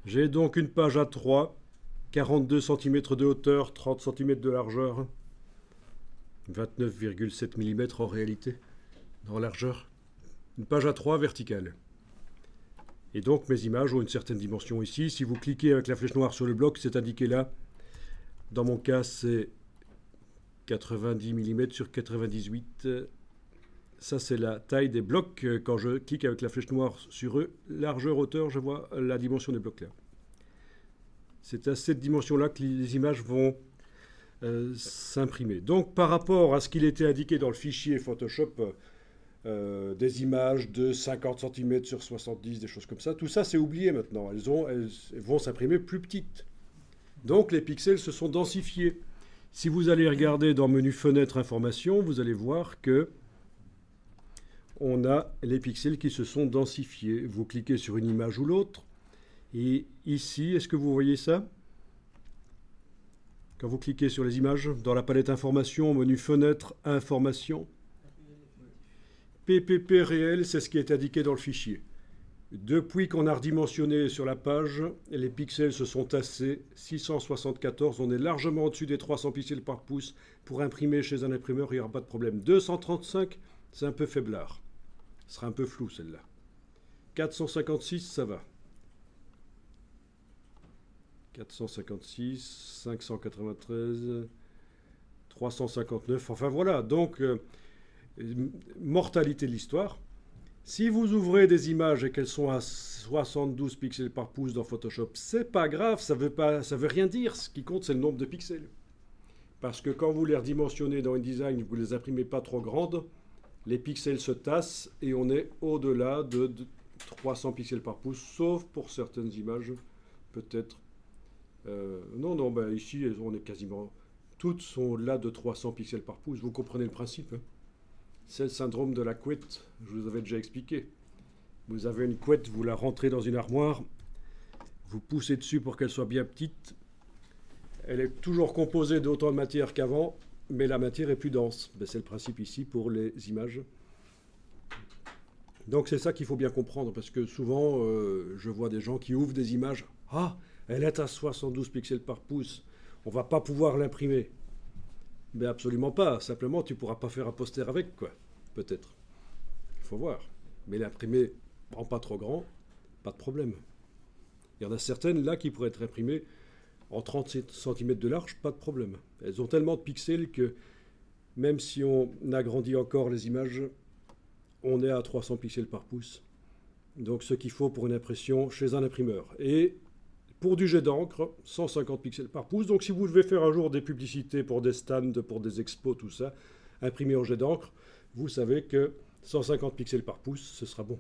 J'ai donc une page A3, 42 cm de hauteur, 30 cm de largeur, 29,7 mm en réalité, en largeur. Une page A3 verticale. Et donc mes images ont une certaine dimension ici. Si vous cliquez avec la flèche noire sur le bloc, c'est indiqué là. Dans mon cas, c'est 90 mm sur 98. Ça, c'est la taille des blocs. Quand je clique avec la flèche noire sur eux, largeur, hauteur, je vois la dimension des blocs là. C'est à cette dimension-là que les images vont s'imprimer. Donc, par rapport à ce qu'il était indiqué dans le fichier Photoshop, des images de 50 cm sur 70, des choses comme ça, tout ça, c'est oublié maintenant. Elles vont s'imprimer plus petites. Donc, les pixels se sont densifiés. Si vous allez regarder dans menu Fenêtre Information, vous allez voir que on a les pixels qui se sont densifiés. Vous cliquez sur une image ou l'autre. Et ici, est-ce que vous voyez ça? Quand vous cliquez sur les images, dans la palette Information, menu Fenêtre Information, PPP réel, c'est ce qui est indiqué dans le fichier. Depuis qu'on a redimensionné sur la page, les pixels se sont tassés. 674, on est largement au-dessus des 300 pixels par pouce. Pour imprimer chez un imprimeur, il n'y aura pas de problème. 235, c'est un peu faiblard. Ce sera un peu flou celle-là. 456, ça va. 456, 593, 359, enfin voilà. Donc, mortalité de l'histoire. Si vous ouvrez des images et qu'elles sont à 72 pixels par pouce dans Photoshop, c'est pas grave, ça veut rien dire. Ce qui compte, c'est le nombre de pixels. Parce que quand vous les redimensionnez dans InDesign, vous ne les imprimez pas trop grandes, les pixels se tassent et on est au-delà de 300 pixels par pouce, sauf pour certaines images, peut-être. Non, ben ici, on est quasiment... Toutes sont là de 300 pixels par pouce. Vous comprenez le principe, hein? C'est le syndrome de la couette, je vous avais déjà expliqué. Vous avez une couette, vous la rentrez dans une armoire, vous poussez dessus pour qu'elle soit bien petite. Elle est toujours composée d'autant de matière qu'avant, mais la matière est plus dense. Ben, c'est le principe ici pour les images. Donc c'est ça qu'il faut bien comprendre, parce que souvent, je vois des gens qui ouvrent des images. Ah, elle est à 72 pixels par pouce, on ne va pas pouvoir l'imprimer. Mais absolument pas. Simplement, tu ne pourras pas faire un poster avec, quoi. Peut-être. Il faut voir. Mais l'imprimer en pas trop grand, pas de problème. Il y en a certaines, là, qui pourraient être imprimées en 30 cm de large, pas de problème. Elles ont tellement de pixels que, même si on agrandit encore les images, on est à 300 pixels par pouce. Donc, ce qu'il faut pour une impression chez un imprimeur. Et pour du jet d'encre, 150 pixels par pouce. Donc si vous devez faire un jour des publicités pour des stands, pour des expos, tout ça, imprimé en jet d'encre, vous savez que 150 pixels par pouce, ce sera bon.